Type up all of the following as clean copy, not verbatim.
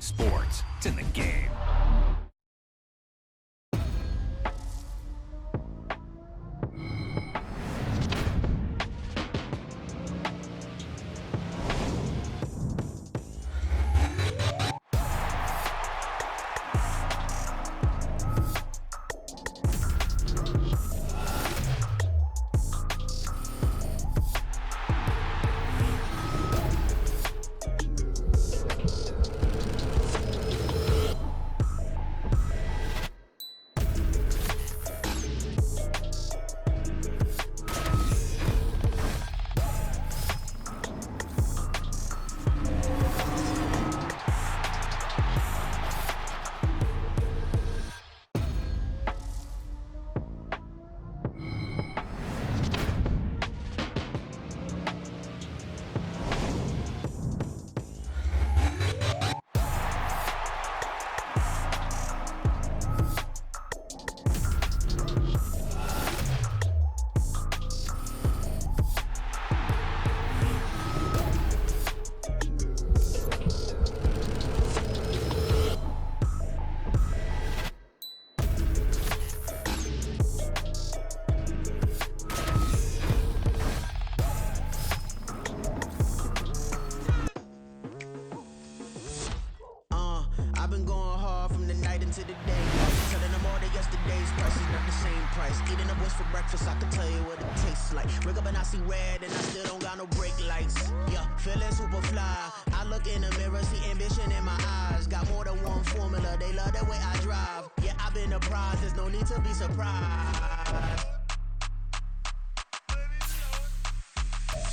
sports. It's in the game.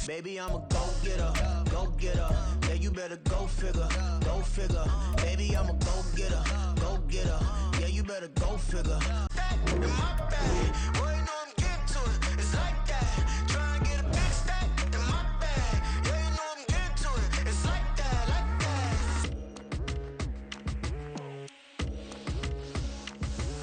Baby, I'm a go-getter, go-getter. Yeah, you better go figure, go figure. Baby, I'm a go-getter, go-getter. Yeah, you better go figure. That in my bag, boy, you know I'm getting to it. It's like that. Try and get a big stack in my bag. Yeah, you know I'm getting to it. It's like that, like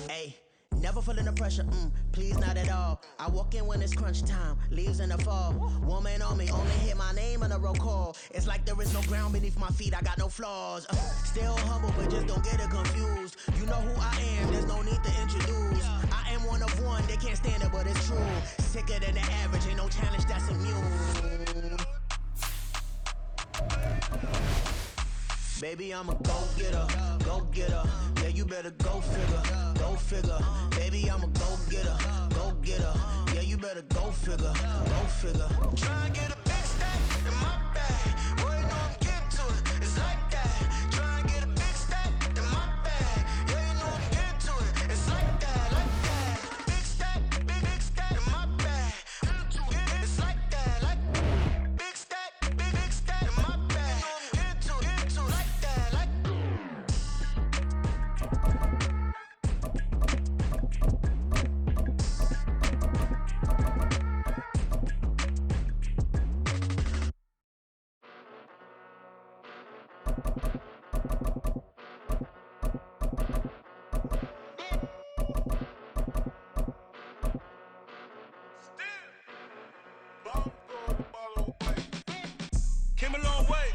that. Hey. Never feeling the pressure, please not at all. I walk in when it's crunch time, leaves in the fall. Woman on me, only hit my name on a roll call. It's like there is no ground beneath my feet, I got no flaws. Still humble, but just don't get it confused. You know who I am, there's no need to introduce. I am one of one, they can't stand it, but it's true. Sicker than the average, ain't no challenge that's immune. Baby, I'm a go-getter, go-getter. Yeah, you better go figure, go figure. Baby, I'm a go-getter, go-getter. Yeah, you better go figure, go figure. Try and get a big stack in my bag. Boy, you know I'm getting to it. It's like that. Try and get a big stack in my bag. Yeah, you know I'm getting to it. It's like that, like that. Big stack, big stack in my bag. It's like that, like big stack in my bag. You know I'm getting to it, like that, like. Came a long way,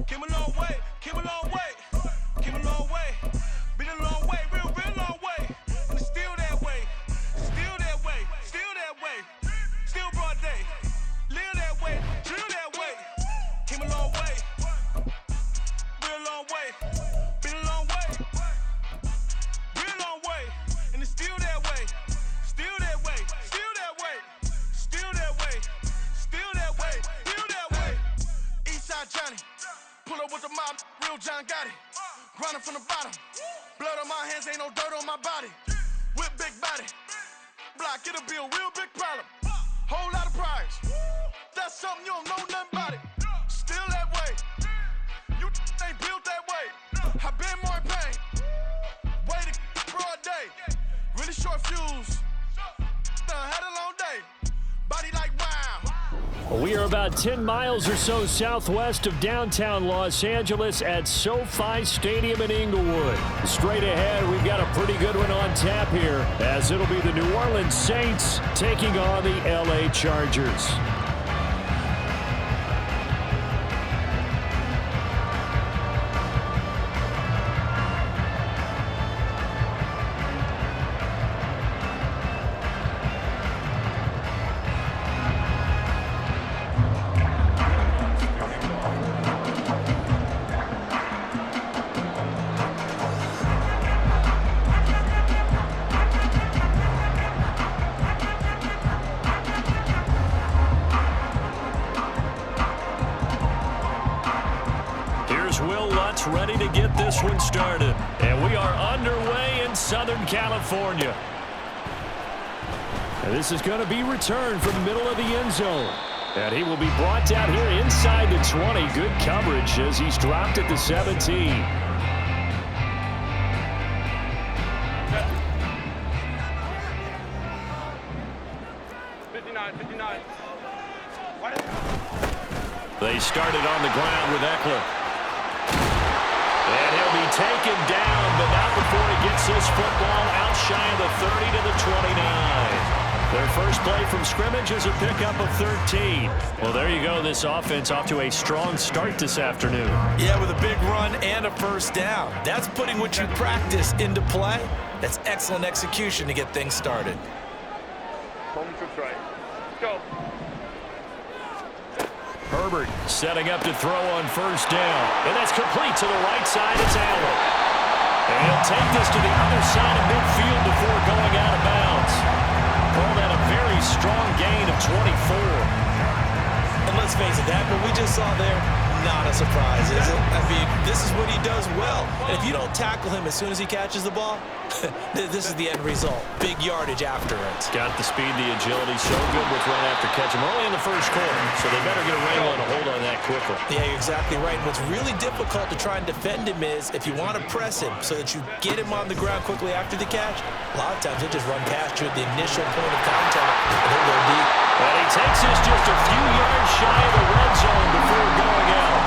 came a long way, came a long way, came a long way, been a long way, real long way, and it's still that way, still that way, still that way, still broad day, live that way, chill that way, came a long way, real long way, been a long way, real long way, and it's still that way, still that way, still that way, still that way, still that way, still that way. Eastside Johnny, pull up with the mob, real John Gotti. Grinding from the bottom, blood on my hands, ain't no dirt on my body. With big body, block, it'll be a real big problem. Whole lot of prize, that's something you don't know nothing about it. Still that way, you ain't built that way. I been more in pain, way to broad day. Really short fuse, had a long day. Body like wow. We are about 10 miles or so southwest of downtown Los Angeles at SoFi Stadium in Inglewood. Straight ahead, we've got a pretty good one on tap here, as it'll be the New Orleans Saints taking on the LA Chargers. spots ready to get this one started. And we are underway in Southern California. And this is going to be returned from the middle of the end zone. And he will be brought down here inside the 20. Good coverage as he's dropped at the 17. 59. They started on the ground with Eckler. And he'll be taken down, but not before he gets this football out shy of the 30 to the 29. Their first play from scrimmage is a pickup of 13. Well, there you go. This offense off to a strong start this afternoon. Yeah, with a big run and a first down. That's putting what you practice into play. That's excellent execution to get things started. Home trips right. Go. Herbert setting up to throw on first down. And that's complete to the right side. It's Allen. And he'll take this to the other side of midfield before going out of bounds. Call that a very strong gain of 24. And let's face it, that what we just saw there, not a surprise, is it? I mean, this is what he does well. And if you don't tackle him as soon as he catches the ball, this is the end result. Big yardage after it. Got the speed, the agility, so good with run after catch. I'm early in the first quarter, so they better get a wrangle and a hold on that quickly. Yeah, you're exactly right. And what's really difficult to try and defend him is if you want to press him so that you get him on the ground quickly after the catch, a lot of times he'll just run past you at the initial point of contact and he'll go deep. And he takes this just a few yards shy of the red zone before going out.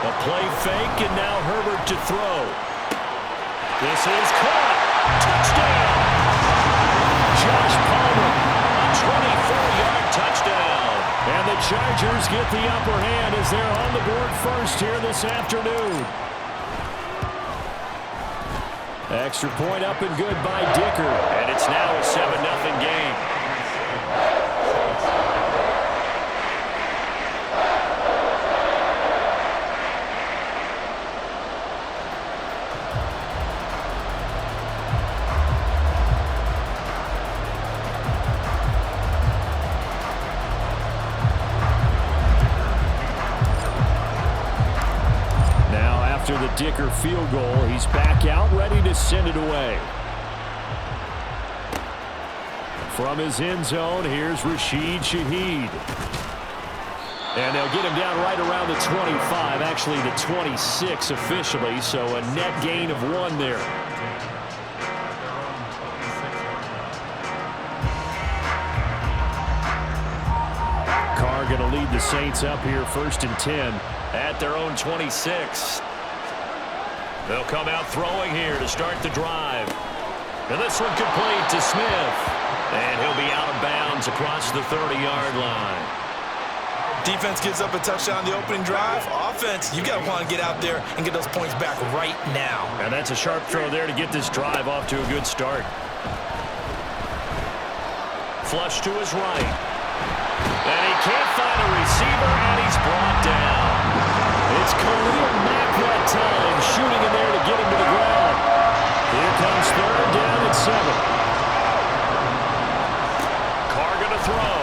A play fake, and now Herbert to throw. This is caught. Touchdown! Josh Palmer, a 24-yard touchdown. And the Chargers get the upper hand as they're on the board first here this afternoon. Extra point up and good by Dicker. And it's now a 7-0 game. After the Dicker field goal, he's back out, ready to send it away. From his end zone, here's Rashid Shaheed. And they'll get him down right around the 25, actually the 26 officially, so a net gain of 1 there. Carr going to lead the Saints up here first and 10 at their own 26. They'll come out throwing here to start the drive. And this one complete to Smith. And he'll be out of bounds across the 30-yard line. Defense gives up a touchdown on the opening drive. Offense, you got to want to get out there and get those points back right now. And that's a sharp throw there to get this drive off to a good start. Flush to his right. And he can't find a receiver, and he's brought down. It's Khalil Mack that time, shooting in there to get him to the ground. Here comes third down at 7. Carr going to throw.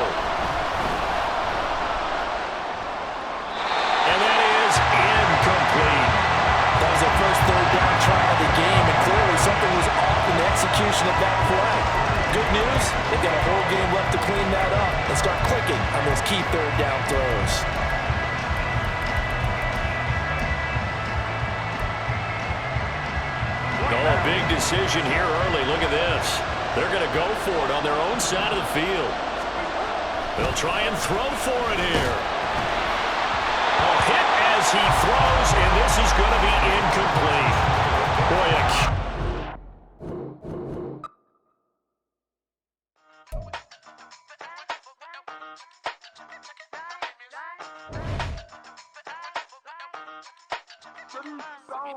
And that is incomplete. That was their first third down try of the game, and clearly something was off in the execution of that play. Good news, they've got a whole game left to clean that up and start clicking on those key third down throws. Oh, a big decision here early. Look at this. They're going to go for it on their own side of the field. They'll try and throw for it here. A hit as he throws, and this is going to be incomplete. Boy,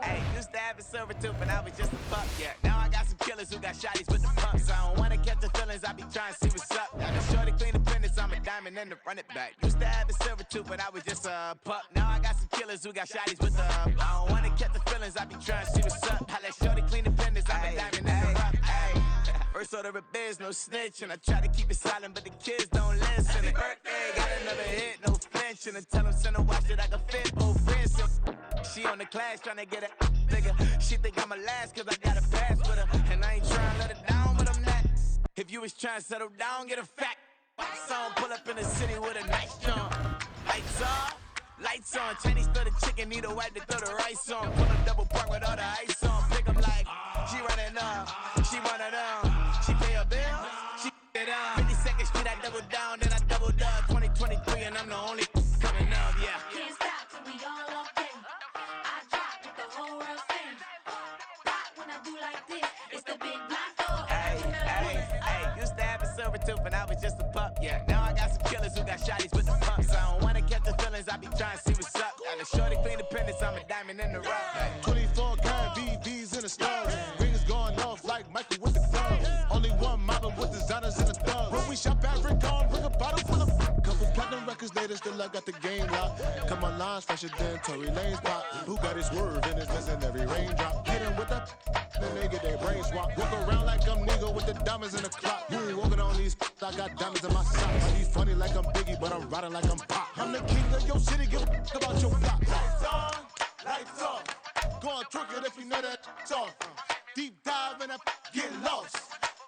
Hey, used to have a silver tooth when I was just a pup, yeah. Now I got some killers who got shotties with the pumps. I don't wanna catch the feelings, I be trying to see what's up. Now the shorty clean the fitness, I'm a diamond and the run it back. Used to have a silver tooth when I was just a pup. Now I got some killers who got shotties with the I don't wanna catch the feelings, I be trying to see what's up. I let shorty clean the fitness, I'm a diamond and the rough. First order of biz, no snitch, and I try to keep keep it silent, but the kids don't listen. Birthday, got another hit, no flinching. And tell them send a watch that I can fit both wrists. She on the class trying to get it bigger. She think I'm a last cause I got a pass with her. And I ain't trying to let her down, but I'm not. If you was trying to settle down, get a fat song. Pull up in the city with a nice jump. Lights on, Chinese throw the chicken, need a wipe to throw the rice on. Pull up double park with all the ice on. Pick 'em like, she running up, she one of them. She pay her bill, she it up. 52nd Street, I double down, then I doubled up. 2023, and I'm the only coming up, yeah. Can't stop till we all locked in. I drop with the whole world sing. Rock when I do like this, it's the big black door. Hey, used to have a silver tooth, and I was just a pup, yeah. Now I got some killers who got shotties with the pumps. I don't wanna catch the feelings, I be trying to see what's up. Got a shorty clean the pendants, I'm a diamond in the rough. 24 karat VVs in the stars. Rings going off like Michael with the club. Only one model with designers in the thugs. When we shop at Rick on, bring a bottle full of couple platinum records later, still I got the game locked. Come on, lines fresher than Tory Lane's pop. Who got his swerve and it's missing every raindrop. Hit him with that, then they get their brain swap. Walk around like I'm nigga with the diamonds in the clock. You ain't walking on these, I got diamonds in my socks. I be funny like I'm Biggie, but I'm riding like I'm Pop. I'm the king of your city, give a about your block. Lights on, lights off. Go on, twerk it if you know that off. Deep dive and get lost.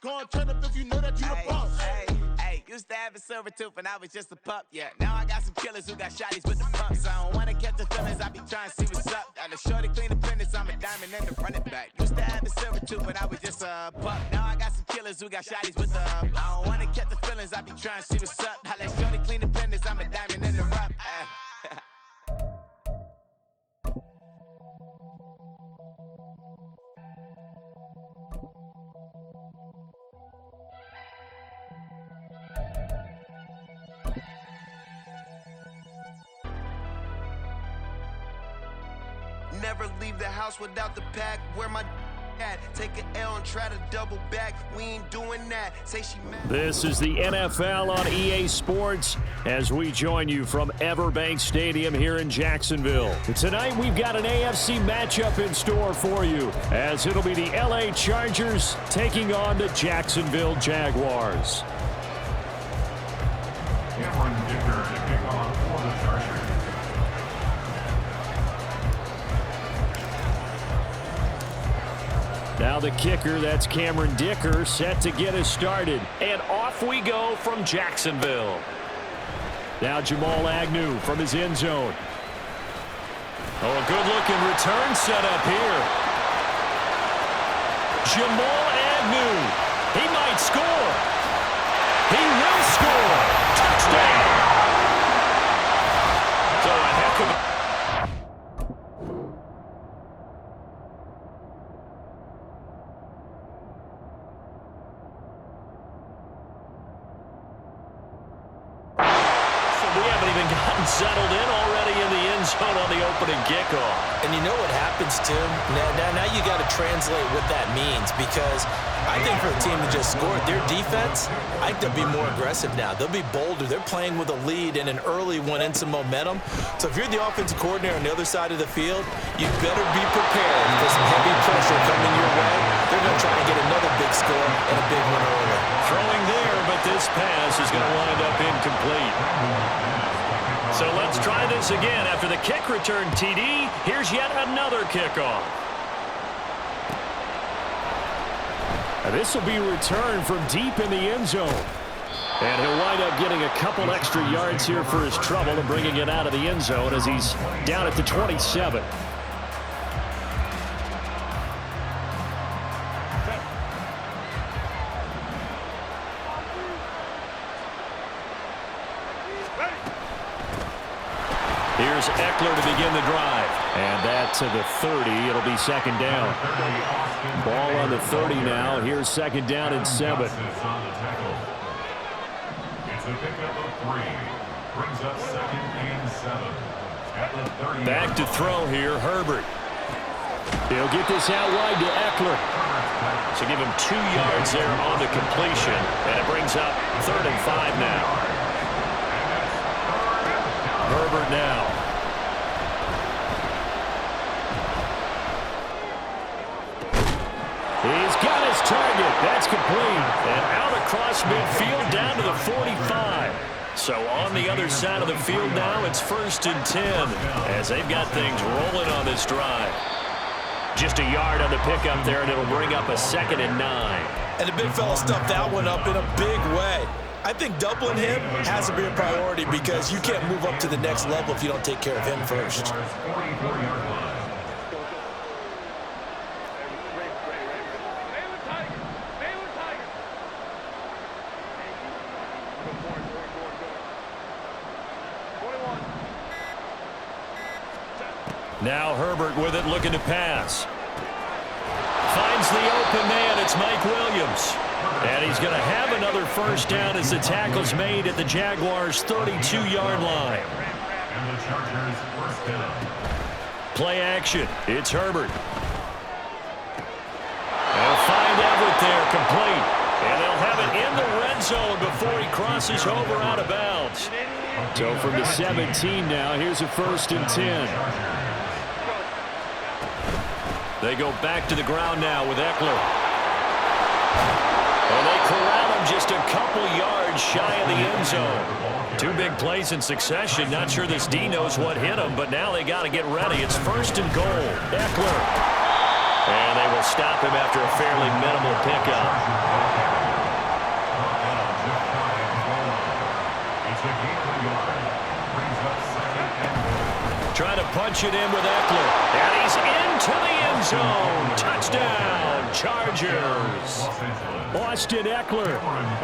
Go on, turn up if you know that you the boss. Hey, used to have a silver tooth and I was just a pup, yeah. Now I got some killers who got shotties with the pumps. I don't wanna catch the feelings, I be trying to see what's up. Got a shorty clean the pendants, I'm a diamond and the running back. Used to have a silver tooth but I was just a pup. Now I got some killers who got shotties with the I don't wanna catch the feelings, I be trying to see what's up. I let shorty clean the pendants, I'm a diamond in the rough. Never leave the house without the pack. Where my at? Take an L and try to double back. We ain't doing that. Say she mad. This is the NFL on EA Sports as we join you from Everbank Stadium here in Jacksonville. Tonight we've got an AFC matchup in store for you as it'll be the LA Chargers taking on the Jacksonville Jaguars. Cameron Dicker to kick off for the Chargers. Now the kicker, that's Cameron Dicker, set to get us started. And off we go from Jacksonville. Now Jamal Agnew from his end zone. Oh, a good-looking return set up here. Jamal Agnew. He might score. He will score. Touchdown. So a heck of a... settled in already in the end zone on the opening kickoff. And you know what happens, Tim? Now you got to translate what that means, because I think for the team that just scored, their defense, I think they'll be more aggressive now. They'll be bolder. They're playing with a lead and an early one and some momentum. So if you're the offensive coordinator on the other side of the field, you better be prepared for some heavy pressure coming your way. They're going to try to get another big score and a big one early. Throwing there, but this pass is going to wind up incomplete. So let's try this again. After the kick return TD, here's yet another kickoff. And this will be returned from deep in the end zone. And he'll wind up getting a couple extra yards here for his trouble and bringing it out of the end zone as he's down at the 27. Here's Eckler to begin the drive. And that to the 30. It'll be second down. Ball on the 30 now. Here's second down and 7. It's a pickup of 3. Brings up second and 7. At the 30. Back to throw here, Herbert. He'll get this out wide to Eckler. So give him 2 yards there on the completion. And it brings up 3rd and 5 now. Herbert now. He's got his target. That's complete. And out across midfield down to the 45. So on the other side of the field now, it's 1st and 10 as they've got things rolling on this drive. Just a yard on the pickup there, and it'll bring up a 2nd and 9. And the big fella stuffed that one up in a big way. I think doubling him has to be a priority because you can't move up to the next level if you don't take care of him first. Now Herbert with it, looking to pass. Finds the open man. It's Mike Williams. And he's going to have another 1st down as the tackle's made at the Jaguars' 32-yard line. And the Chargers 1st down. Play action. It's Herbert. They'll find Everett there, complete. And they'll have it in the red zone before he crosses over out of bounds. So from the 17 now, here's a 1st and 10. They go back to the ground now with Eckler. And they corral him just a couple yards shy of the end zone. 2 big plays in succession. Not sure this D knows what hit him, but now they got to get ready. It's 1st and goal. Eckler. And they will stop him after a fairly minimal pickup. Trying to punch it in with Eckler. And he's into the end zone. Touchdown, Chargers. Austin Eckler.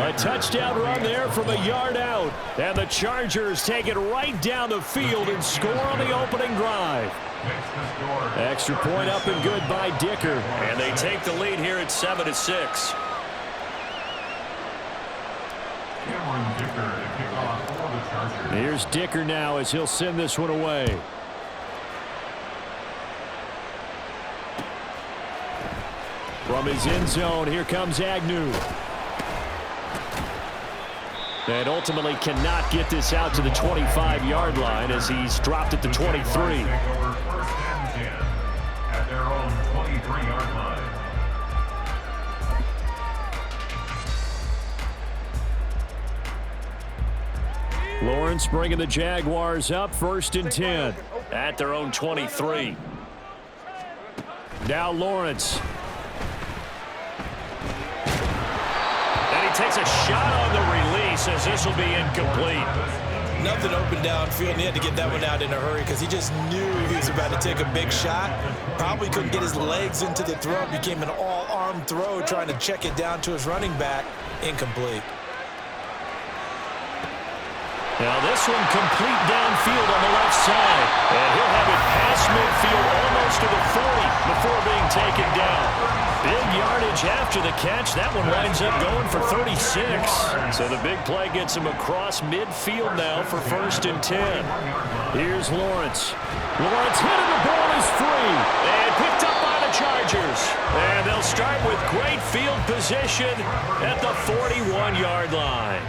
A touchdown run there from a yard out. And the Chargers take it right down the field and score on the opening drive. Extra point up and good by Dicker. And they take the lead here at 7-6. Here's Dicker now as he'll send this one away. From his end zone, here comes Agnew. And ultimately cannot get this out to the 25-yard line as he's dropped at the 23. At their own 23-yard line. Lawrence bringing the Jaguars up, 1st and 10 at their own 23. Now Lawrence. Takes a shot on the release as this will be incomplete. Nothing open downfield, and he had to get that one out in a hurry because he just knew he was about to take a big shot. Probably couldn't get his legs into the throw. Became an all-arm throw trying to check it down to his running back. Incomplete. Now this one complete downfield on the left side. And he'll have it past midfield almost to the 40 before being taken down. Big yardage after the catch. That one winds up going for 36. So the big play gets him across midfield now for 1st and 10. Here's Lawrence. Lawrence hit and the ball is free. And picked up by the Chargers. And they'll start with great field position at the 41-yard line.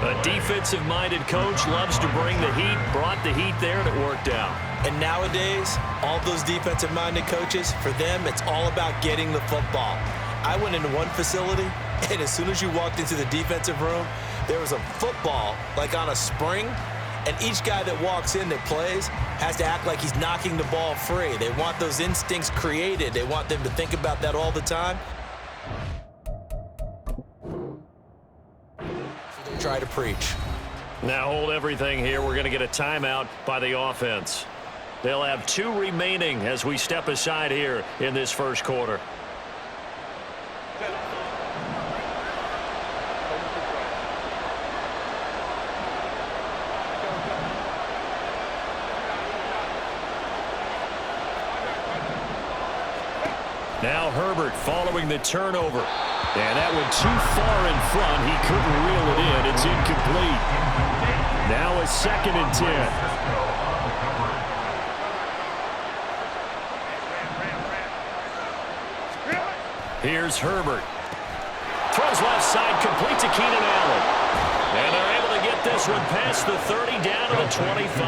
A defensive-minded coach loves to bring the heat, brought the heat there, and it worked out. And nowadays, all those defensive-minded coaches, for them, it's all about getting the football. I went into one facility, and as soon as you walked into the defensive room, there was a football, like on a spring, and each guy that walks in that plays has to act like he's knocking the ball free. They want those instincts created. They want them to think about that all the time. Try to preach. Now hold everything here. We're going to get a timeout by the offense. They'll have 2 remaining as we step aside here in this first quarter. Now Herbert following the turnover. And that went too far in front. He couldn't reel it in. It's incomplete. Now a 2nd and 10. Here's Herbert. Throws left side, complete to Keenan Allen. And they're able to get this one past the 30 down to the 25. A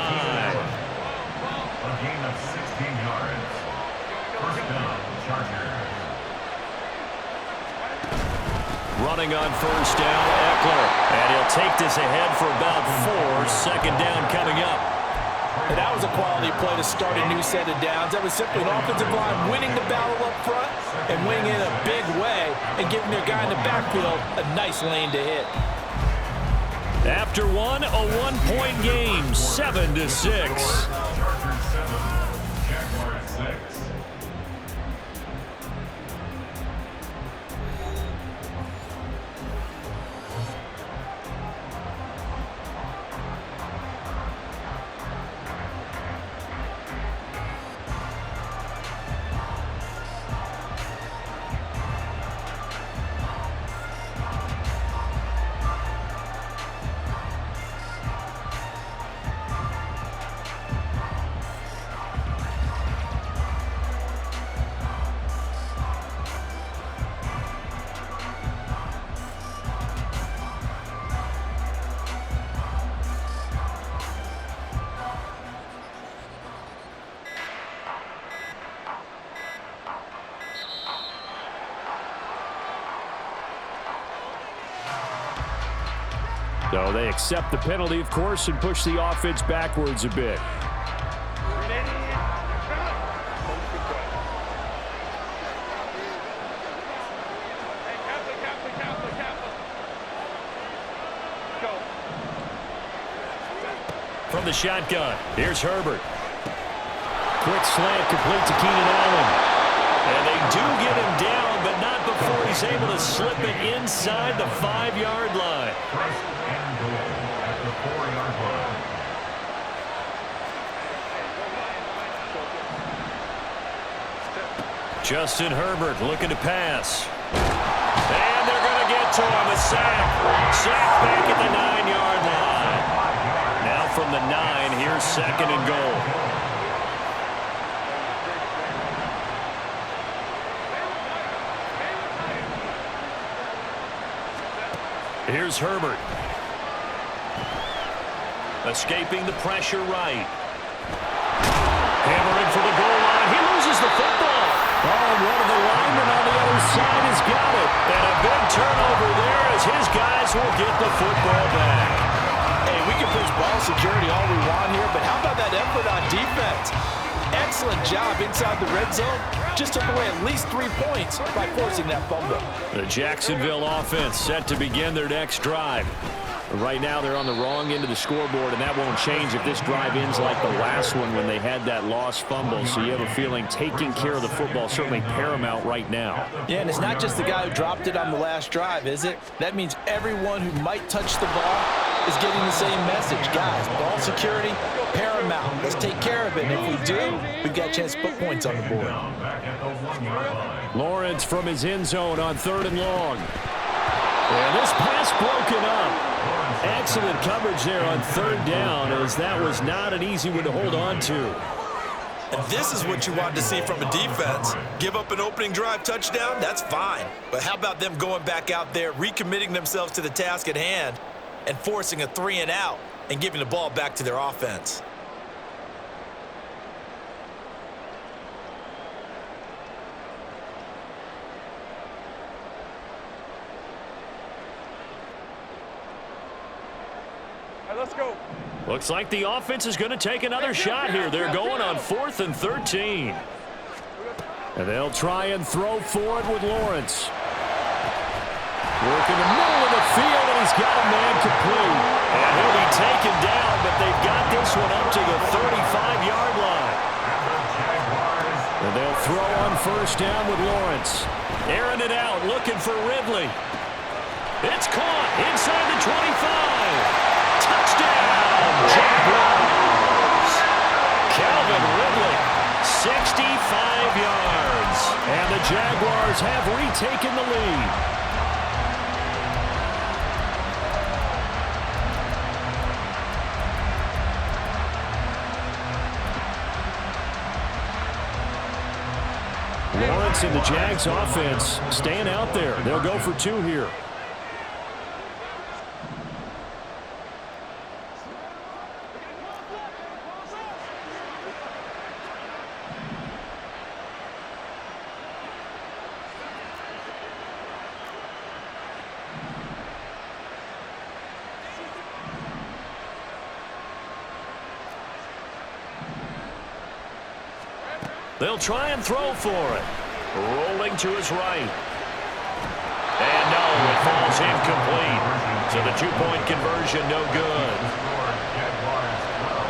gain of 16 yards. 1st down, Chargers. Running on first down, Eckler. And he'll take this ahead for about 4. Second down coming up. And that was a quality play to start a new set of downs. That was simply an offensive line winning the battle up front and winning in a big way and giving their guy in the backfield a nice lane to hit. After one, a 1-point game, 7-6. Chargers 7, Jaguars 6. So they accept the penalty, of course, and push the offense backwards a bit. From the shotgun, here's Herbert. Quick slant complete to Keenan Allen. And they do get him down, but not before he's able to slip it inside the 5-yard line. First and goal at the 4-yard line. Justin Herbert looking to pass. And they're going to get to him. A sack. Sack back at the 9-yard line. Now from the 9, here's second and goal. Here's Herbert. Escaping the pressure right. Hammering for the goal line. He loses the football. Oh, one of the linemen on the other side has got it. And a big turnover there as his guys will get the football back. Hey, we can push ball security all we want here, but how about that effort on defense? Excellent job inside the red zone. Just took away at least 3 points by forcing that fumble. The Jacksonville offense set to begin their next drive. Right now they're on the wrong end of the scoreboard, and that won't change if this drive ends like the last one when they had that lost fumble. So you have a feeling taking care of the football certainly paramount right now. Yeah, and it's not just the guy who dropped it on the last drive, is it? That means everyone who might touch the ball is getting the same message. Guys, ball security, paramount. Let's take care of it. And if we do, we've got a chance to put points on the board. Lawrence from his end zone on 3rd and long. And this pass broken up. Excellent coverage there on 3rd down, as that was not an easy one to hold on to. And this is what you want to see from a defense. Give up an opening drive touchdown, that's fine. But how about them going back out there, recommitting themselves to the task at hand, and forcing a 3-and-out and giving the ball back to their offense? Let's go. Looks like the offense is going to take another shot here. They're going on 4th and 13. And they'll try and throw for it with Lawrence. Working the middle of the field, and he's got a man complete. And he'll be taken down, but they've got this one up to the 35-yard line. And they'll throw on 1st down with Lawrence. Airing it out, looking for Ridley. It's caught inside the 25. Touchdown, Jaguars! Calvin Ridley, 65 yards. And the Jaguars have retaken the lead. Lawrence and the Jags offense staying out there. They'll go for 2 here. They'll try and throw for it. Rolling to his right. And no, it falls incomplete. So the two-point conversion, no good. Jaguars 12,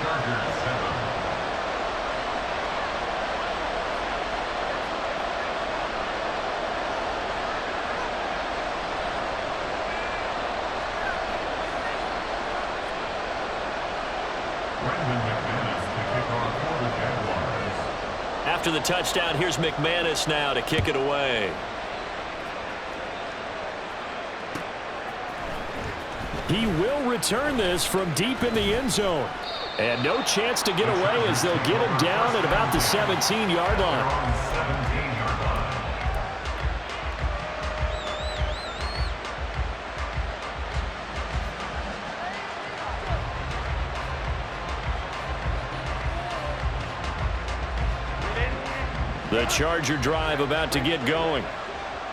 Chargers 7. After the touchdown, here's McManus now to kick it away. He will return this from deep in the end zone. And no chance to get away as they'll get him down at about the 17-yard line. The Charger drive about to get going.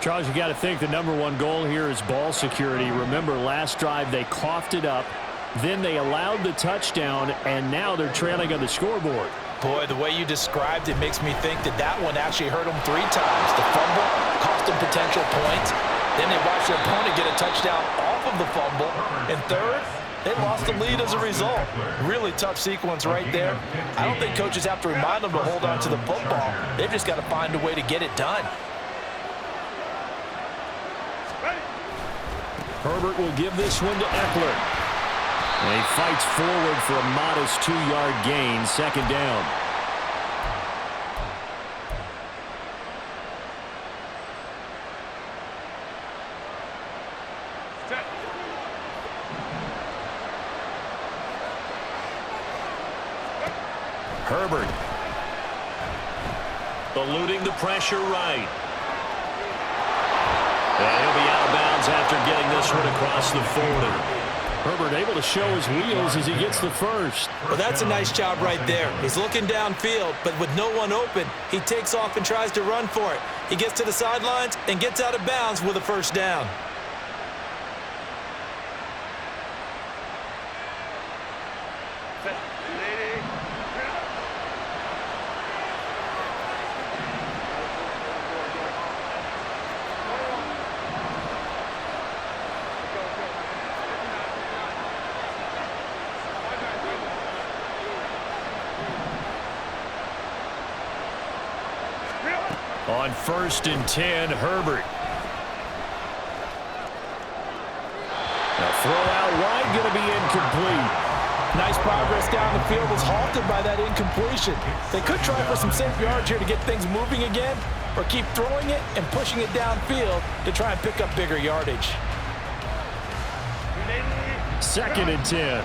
Charles, you got to think the #1 goal here is ball security. Remember, last drive they coughed it up, then they allowed the touchdown, and now they're trailing on the scoreboard. Boy, the way you described it makes me think that that one actually hurt them 3 times. The fumble cost them potential points. Then they watched their opponent get a touchdown off of the fumble. And third, they lost the lead as a result. Really tough sequence right there. I don't think coaches have to remind them to hold on to the football. They've just got to find a way to get it done. Herbert will give this one to Eckler. And he fights forward for a modest 2-yard gain, second down. Herbert. Eluding the pressure right. And he'll be out of bounds after getting this one across the 40. Herbert able to show his wheels as he gets the first. Well, that's a nice job right there. He's looking downfield, but with no one open, he takes off and tries to run for it. He gets to the sidelines and gets out of bounds with a first down. On 1st and 10, Herbert. Now throw out wide, going to be incomplete. Nice progress down the field was halted by that incompletion. They could try for some safe yards here to get things moving again, or keep throwing it and pushing it downfield to try and pick up bigger yardage. 2nd and 10.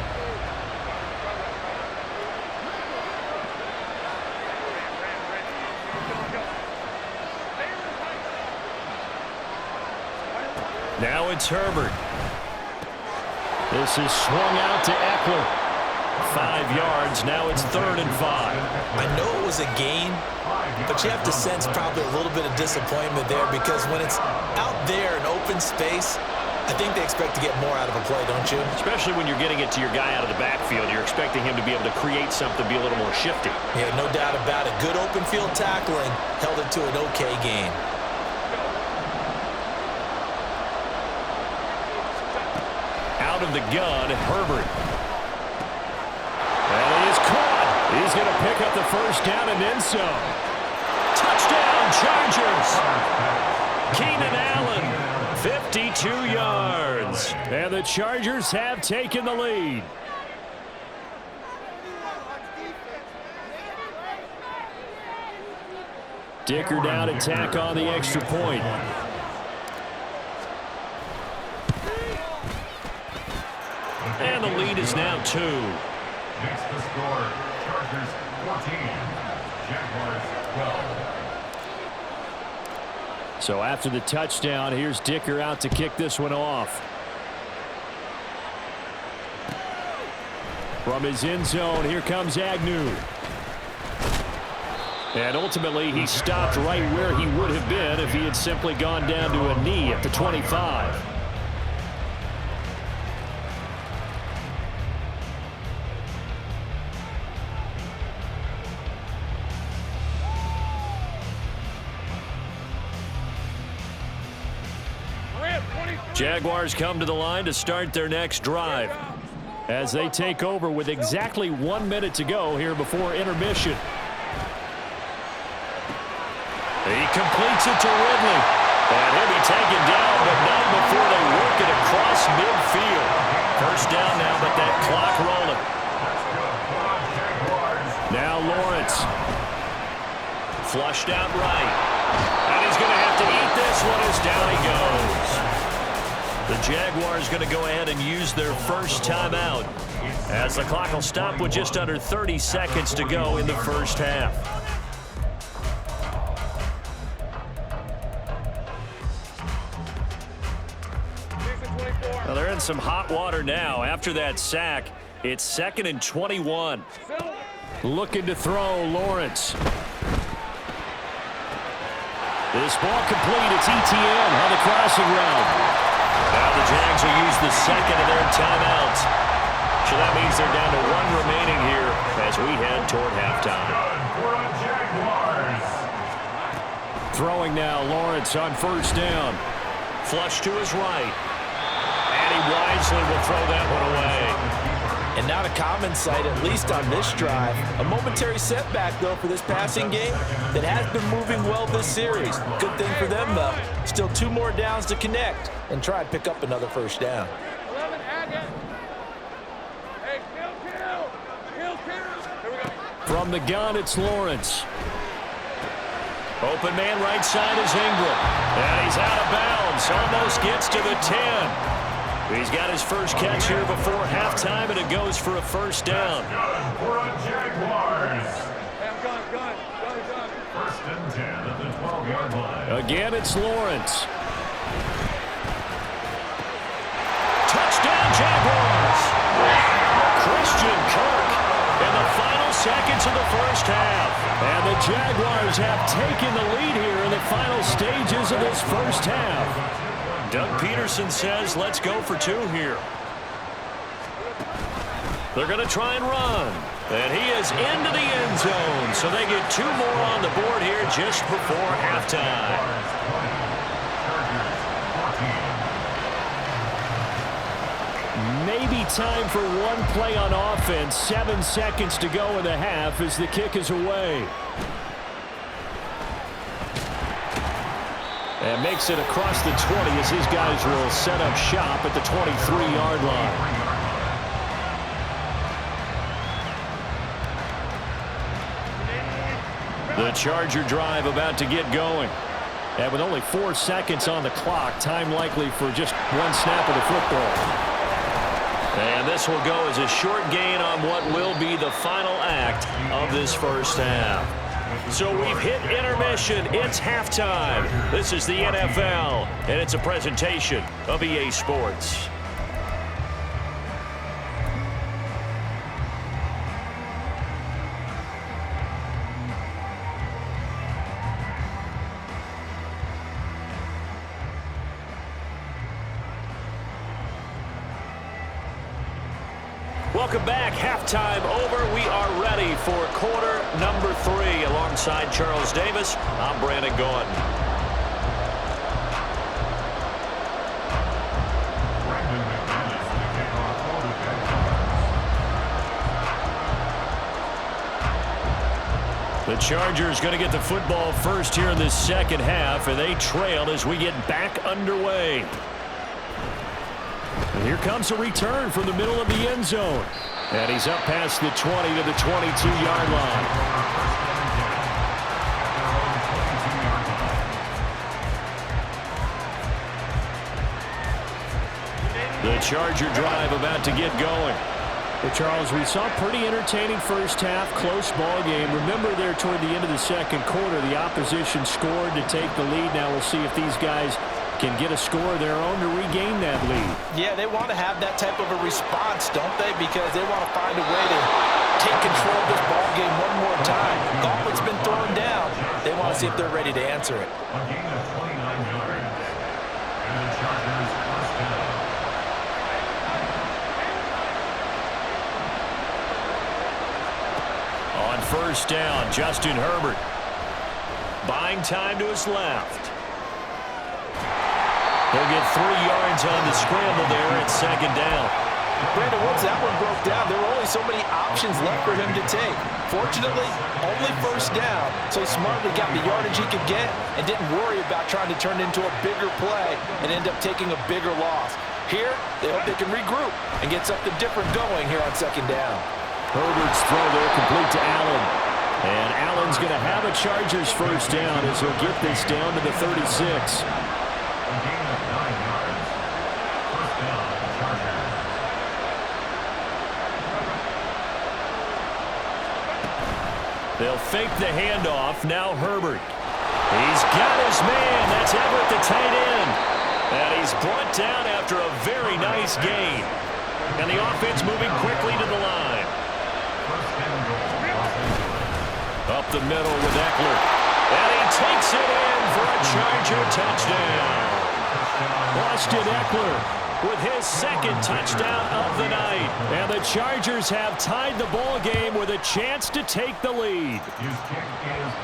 Now it's Herbert. This is swung out to Eckler. 5 yards. Now it's 3rd and 5. I know it was a gain, but you have to sense probably a little bit of disappointment there because when it's out there in open space, I think they expect to get more out of a play, don't you? Especially when you're getting it to your guy out of the backfield. You're expecting him to be able to create something, be a little more shifty. Yeah, no doubt about it. Good open field tackling held it to an okay gain. Out of the gun, Herbert. And he is caught. He's going to pick up the first down and then some. Touchdown, Chargers. Keenan Allen, 52 yards. And the Chargers have taken the lead. Dicker down to tack on the extra point. And the lead is now 2. Makes the score, Chargers 14, Jaguars 12. So after the touchdown, here's Dicker out to kick this one off. From his end zone, here comes Agnew. And ultimately, he stopped right where he would have been if he had simply gone down to a knee at the 25. Jaguars come to the line to start their next drive as they take over with exactly 1 minute to go here before intermission. He completes it to Ridley. And he'll be taken down, but not before they work it across midfield. First down now, but that clock rolling. Now Lawrence. Flushed out right. And he's going to have to eat this one as down he goes. The Jaguars going to go ahead and use their first timeout as the clock will stop with just under 30 seconds to go in the first half. Well, they're in some hot water now. After that sack, it's 2nd and 21. Looking to throw, Lawrence. This ball complete. It's ETN on the crossing route. Now the Jags will use the second of their timeouts. So that means they're down to 1 remaining here as we head toward halftime. Throwing now, Lawrence on first down. Flush to his right. And he wisely will throw that one away. And not a common sight, at least on this drive. A momentary setback, though, for this passing game that has been moving well this series. Good thing for them, though. Still 2 more downs to connect and try and pick up another first down. From the gun, it's Lawrence. Open man right side is Ingram. And he's out of bounds. Almost gets to the 10. He's got his first catch here before halftime, and it goes for a first down. First and 10 at the 12-yard line. Again, it's Lawrence. Touchdown, Jaguars! Christian Kirk in the final seconds of the first half. And the Jaguars have taken the lead here in the final stages of this first half. Doug Peterson says, let's go for 2 here. They're going to try and run. And he is into the end zone. So they get 2 more on the board here just before halftime. Maybe time for 1 play on offense. 7 seconds to go in the half as the kick is away. And makes it across the 20 as his guys will set up shop at the 23-yard line. The Charger drive about to get going. And with only 4 seconds on the clock, time likely for just 1 snap of the football. And this will go as a short gain on what will be the final act of this first half. So we've hit intermission. It's halftime. This is the NFL, and it's a presentation of EA Sports. Welcome back. Halftime over. We are ready for quarter number 3. Alongside Charles Davis, I'm Brandon Gordon. The Chargers going to get the football first here in this second half, and they trail as we get back underway. And here comes a return from the middle of the end zone. And he's up past the 20 to the 22-yard line. The Charger drive about to get going. Well, Charles, we saw a pretty entertaining first half, close ball game. Remember there toward the end of the second quarter, the opposition scored to take the lead. Now we'll see if these guys can get a score of their own to regain that lead. Yeah, they want to have that type of a response, don't they? Because they want to find a way to take control of this ball game one more time. Gauntlet's been thrown down. They want to see if they're ready to answer it. A gain of 29 yards. And the Chargers first down. On first down, Justin Herbert. Buying time to his left. He'll get 3 yards on the scramble there at second down. Brandon, once that one broke down, there were only so many options left for him to take. Fortunately, only first down, so he smartly got the yardage he could get and didn't worry about trying to turn it into a bigger play and end up taking a bigger loss. Here, they hope they can regroup and get something different going here on second down. Herbert's throw there complete to Allen. And Allen's going to have a Chargers first down as he'll get this down to the 36. A gain of 9 yards. First down, Chargers. They'll fake the handoff. Now Herbert. He's got his man. That's Everett, the tight end. And he's brought down after a very nice gain. And the offense moving quickly to the line. Up the middle with Eckler. And he takes it in for a Charger touchdown. Austin Eckler with his second touchdown of the night. And the Chargers have tied the ball game with a chance to take the lead.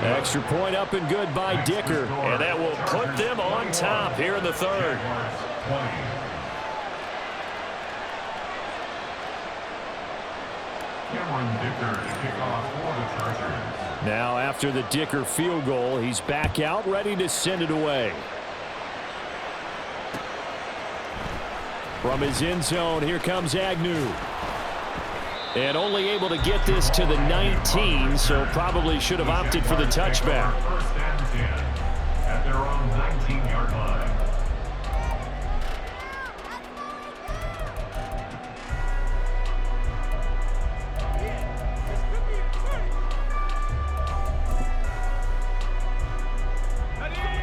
Extra point up and good by Dicker. And that will put them on top here in the third. Now after the Dicker field goal, he's back out ready to send it away. From his end zone, here comes Agnew. And only able to get this to the 19, so probably should have opted for the touchback. First and 10 at their own 19-yard line.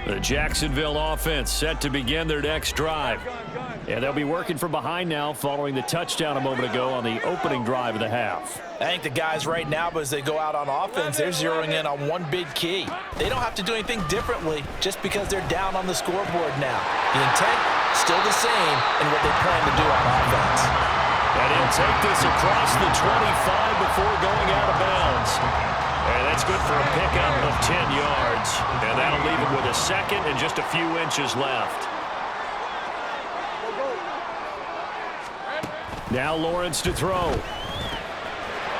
The Jacksonville offense set to begin their next drive. And they'll be working from behind now following the touchdown a moment ago on the opening drive of the half. I think the guys right now, as they go out on offense, they're zeroing in on one big key. They don't have to do anything differently just because they're down on the scoreboard now. The intent, still the same in what they plan to do on offense. And he'll take this across the 25 before going out of bounds. And that's good for a pickup of 10 yards. And that'll leave him with a second and just a few inches left. Now Lawrence to throw.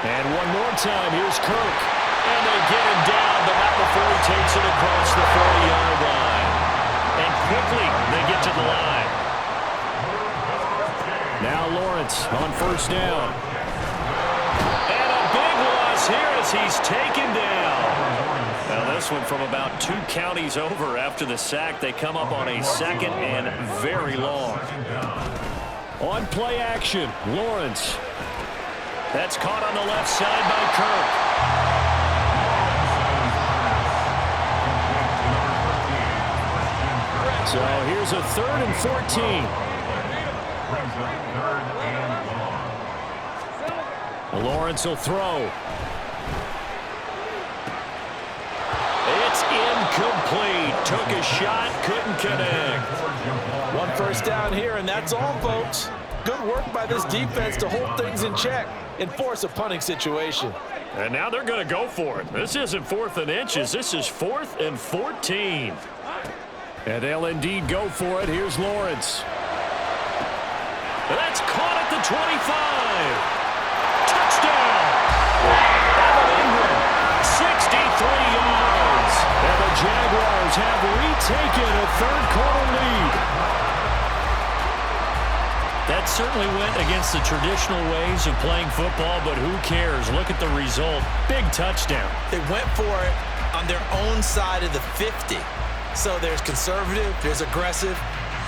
And one more time, here's Kirk. And they get him down, but not before he takes it across the 40-yard line. And quickly, they get to the line. Now Lawrence on first down. And a big loss here as he's taken down. Now this one from about 2 counties over after the sack. They come up on a second and very long. On play action, Lawrence. That's caught on the left side by Kirk. So here's a 3rd and 14. Lawrence will throw. It's incomplete. Took a shot, couldn't connect. One first down here, and that's all, folks. Good work by this defense to hold things in check and force a punting situation. And now they're going to go for it. This isn't 4th and inches. This is 4th and 14. And they'll indeed go for it. Here's Lawrence. That's caught at the 25. Touchdown. Evan Ingram, 63 yards. And the Jaguars have retaken a third-quarter lead. That certainly went against the traditional ways of playing football, but who cares? Look at the result. Big touchdown. They went for it on their own side of the 50. So there's conservative, there's aggressive,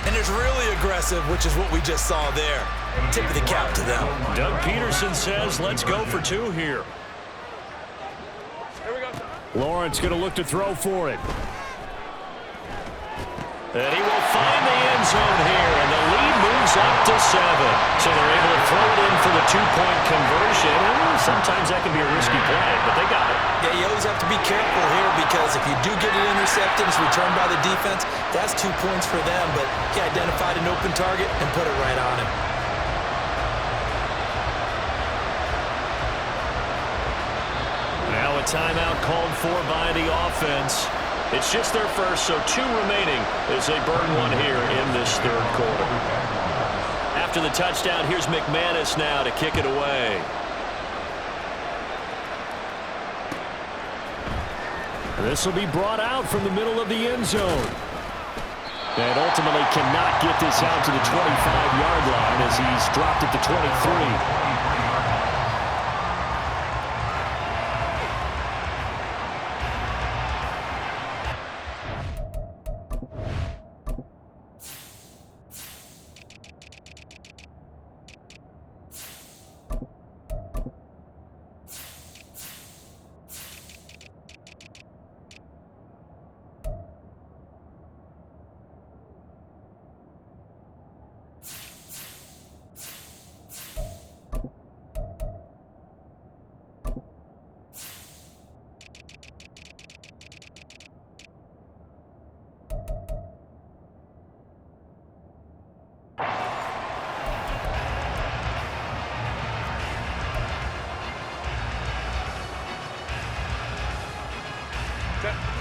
and there's really aggressive, which is what we just saw there. Tip of the cap to them. Doug Peterson says, let's go for 2 here. Lawrence going to look to throw for it. And he will find the end zone here, and the lead moves up to 7. So they're able to throw it in for the 2-point conversion. And sometimes that can be a risky play, but they got it. Yeah, you always have to be careful here because if you do get it intercepted, it's returned by the defense, that's 2 points for them. But he identified an open target and put it right on him. Now a timeout called for by the offense. It's just their first, so 2 remaining as they burn one here in this third quarter. After the touchdown, here's McManus now to kick it away. This will be brought out from the middle of the end zone. And ultimately cannot get this out to the 25-yard line as he's dropped it to 23.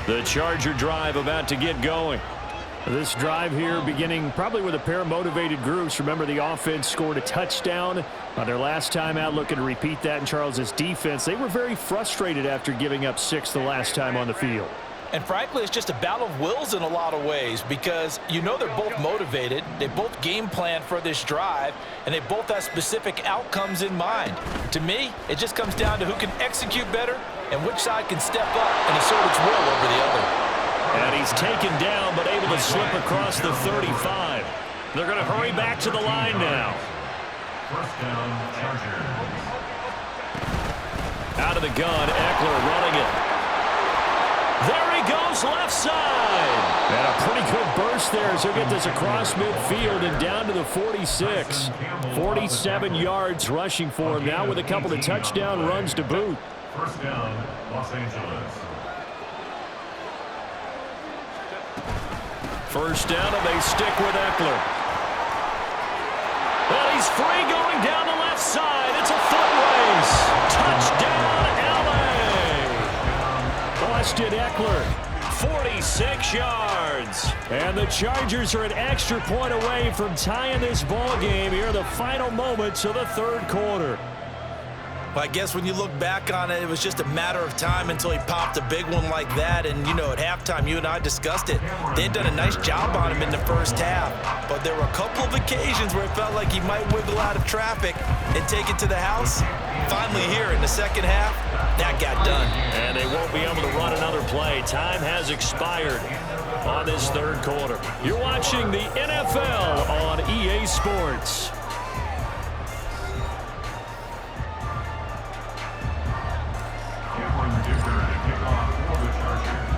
The Charger drive about to get going. This drive here beginning probably with a pair of motivated groups. Remember, the offense scored a touchdown on their last time out, looking to repeat that in Charles' defense. They were very frustrated after giving up 6 the last time on the field. And frankly, it's just a battle of wills in a lot of ways because you know they're both motivated, they both game plan for this drive, and they both have specific outcomes in mind. To me, it just comes down to who can execute better and which side can step up and assert its will over the other. And he's taken down but able to slip across the 35. They're going to hurry back to the line now. First down, Chargers. Out of the gun, Eckler running it. There he goes, left side. And a pretty good burst there as he'll get this across midfield and down to the 46. 47 yards rushing for him now with a couple of touchdown runs to boot. First down, Los Angeles. First down, and they stick with Eckler. And he's free going down the left side. It's a foot race. Touchdown, L.A. Austin Eckler, 46 yards. And the Chargers are an extra point away from tying this ball game here in the final moments of the third quarter. Well, I guess when you look back on it, it was just a matter of time until he popped a big one like that. And, you know, at halftime, you and I discussed it. They had done a nice job on him in the first half. But there were a couple of occasions where it felt like he might wiggle out of traffic and take it to the house. Finally here in the second half, that got done. And they won't be able to run another play. Time has expired on this third quarter. You're watching the NFL on EA Sports.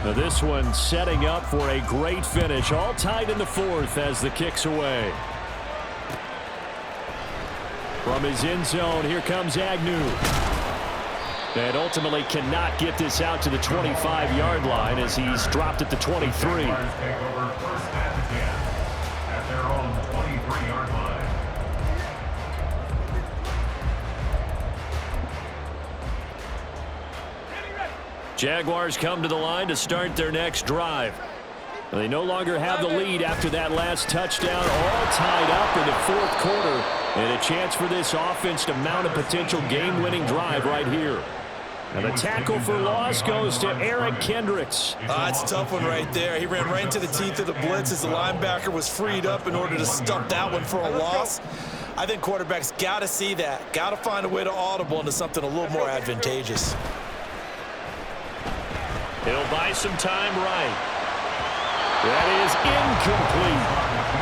Now this one setting up for a great finish. All tied in the fourth as the kick's away. From his end zone, here comes Agnew. And ultimately cannot get this out to the 25-yard line as he's dropped it to 23. Take over first and 10 at their own 23-yard line. Jaguars come to the line to start their next drive. They no longer have the lead after that last touchdown, all tied up in the fourth quarter, and a chance for this offense to mount a potential game-winning drive right here. And the tackle for loss goes to Eric Kendricks. It's a tough one right there. He ran right into the teeth of the blitz as the linebacker was freed up in order to stuff that one for a loss. I think quarterbacks got to see that, got to find a way to audible into something a little more advantageous. He'll buy some time right. That is incomplete.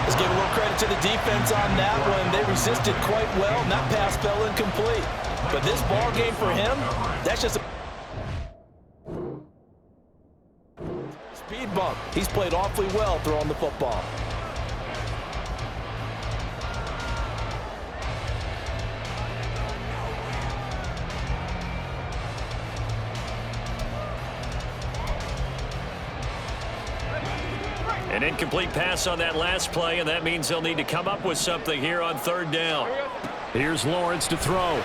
Let's give a little credit to the defense on that one. They resisted quite well, and that pass fell incomplete. But this ball game for him, that's just a speed bump. He's played awfully well throwing the football. An incomplete pass on that last play, and that means they'll need to come up with something here on third down. Here's Lawrence to throw.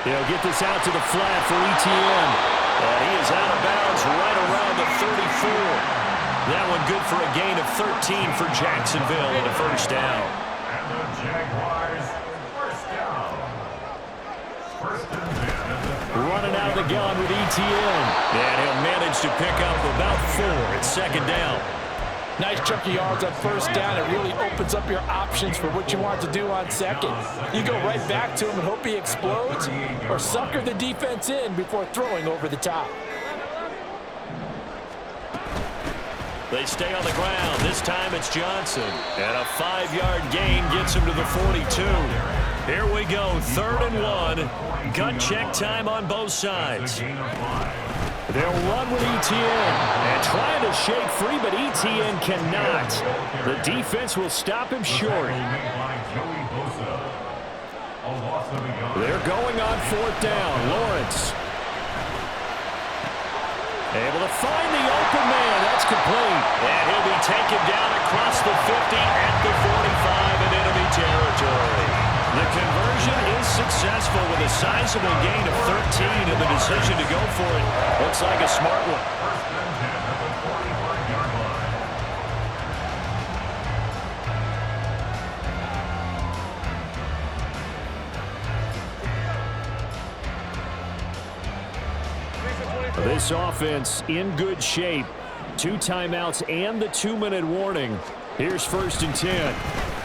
He'll get this out to the flat for ETN. And he is out of bounds right around the 34. That one good for a gain of 13 for Jacksonville and a first down. And the Jaguars, first down. First and 10. Running out of the gun with ETN. And he'll manage to pick up about 4 at second down. Nice chunk of yards on first down. It really opens up your options for what you want to do on second. You go right back to him and hope he explodes, or sucker the defense in before throwing over the top. They stay on the ground. This time it's Johnson. And a 5-yard gain gets him to the 42. Here we go, 3rd and 1. Gut check time on both sides. They'll run with ETN. And trying to shake free, but ETN cannot. The defense will stop him short. They're going on 4th down. Lawrence. Able to find the open man. That's complete. And he'll be taken down across the 50 at the 45 in enemy territory. The conversion is successful with a sizable gain of 13, and the decision to go for it looks like a smart one. First and 10 at the 45-yard line. This offense in good shape. 2 timeouts and the 2-minute warning. Here's 1st and 10.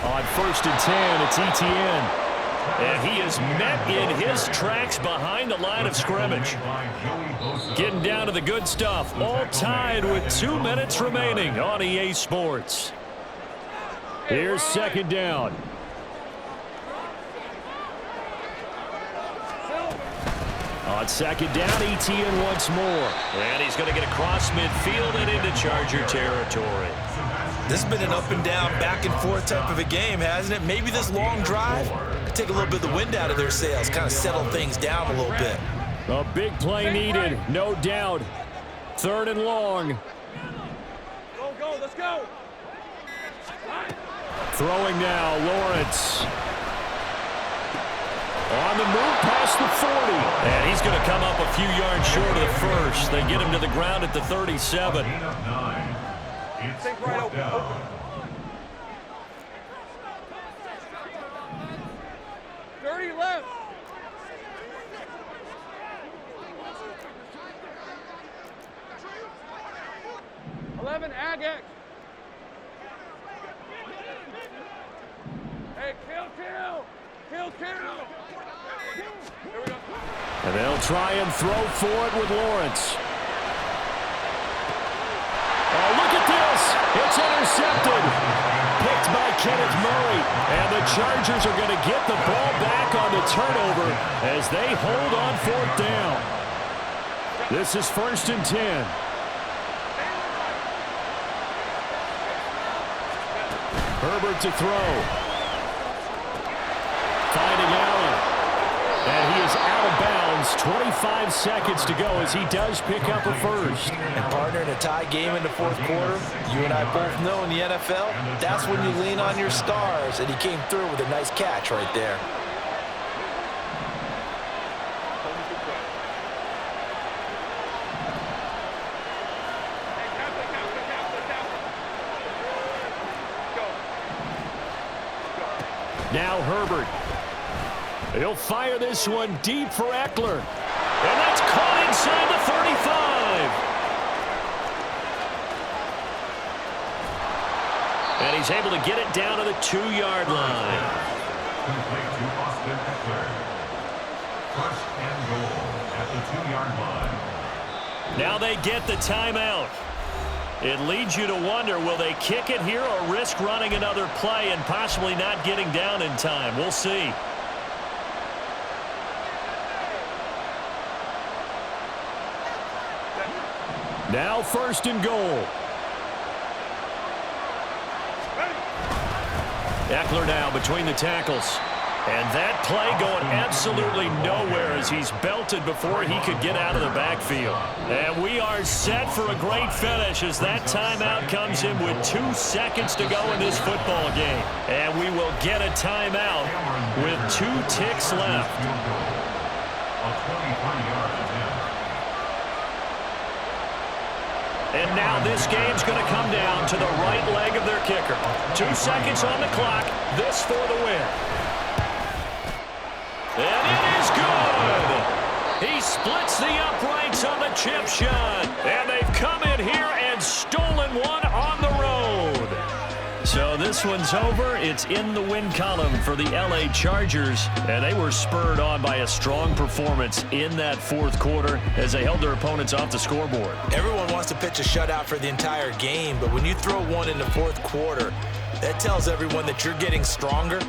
On 1st and 10, it's ETN. And he is met in his tracks behind the line of scrimmage. Getting down to the good stuff. All tied with 2 minutes remaining on EA Sports. Here's 2nd down. On 2nd down, ETN once more. And he's going to get across midfield and into Charger territory. This has been an up and down, back and forth type of a game, hasn't it? Maybe this long drive could take a little bit of the wind out of their sails, kind of settle things down a little bit. A big play needed, no doubt. 3rd and long. Go, let's go. Throwing now, Lawrence. On the move past the 40. And he's going to come up a few yards short of the first. They get him to the ground at the 37. It's 4th down. Left. 11, Agak. Hey, kill. Here we go. And they'll try and throw for it with Lawrence. Oh, look at this. It's intercepted. Picked by Kenneth Murray. And the Chargers are going to get the ball back on the turnover as they hold on 4th down. This is 1st and 10. Herbert to throw. Finding Allen. And he is out of bounds. 25 seconds to go as he does pick up a first. And partner, in a tie game in the 4th quarter, you and I both know in the NFL, that's when you lean on your stars. And he came through with a nice catch right there. Now Herbert. He'll fire this one deep for Eckler. And that's caught inside the 35. And he's able to get it down to the 2-yard line. Complete to Austin Eckler. First and goal at the 2-yard line. Now they get the timeout. It leads you to wonder, will they kick it here or risk running another play and possibly not getting down in time? We'll see. Now 1st and goal. Eckler now between the tackles. And that play going absolutely nowhere as he's belted before he could get out of the backfield. And we are set for a great finish as that timeout comes in with 2 seconds to go in this football game. And we will get a timeout with 2 ticks left. A 23-yard attempt. And now this game's going to come down to the right leg of their kicker. 2 seconds on the clock. This for the win. And it is good. He splits the uprights on the chip shot. And they've come in here and stolen one on the road. So this one's over. It's in the win column for the LA Chargers. And they were spurred on by a strong performance in that fourth quarter as they held their opponents off the scoreboard. Everyone wants to pitch a shutout for the entire game, but when you throw one in the fourth quarter, that tells everyone that you're getting stronger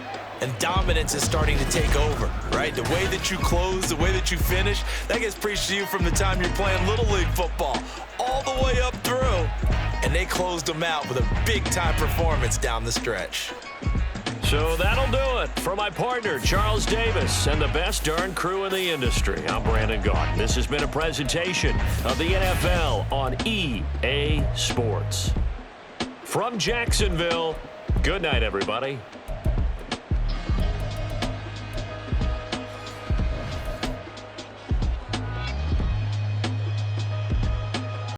and dominance is starting to take over, right? The way that you close, the way that you finish, that gets preached to you from the time you're playing Little League football all the way up through. And they closed them out with a big-time performance down the stretch. So that'll do it for my partner, Charles Davis, and the best darn crew in the industry. I'm Brandon Gaudin. This has been a presentation of the NFL on EA Sports. From Jacksonville, good night, everybody.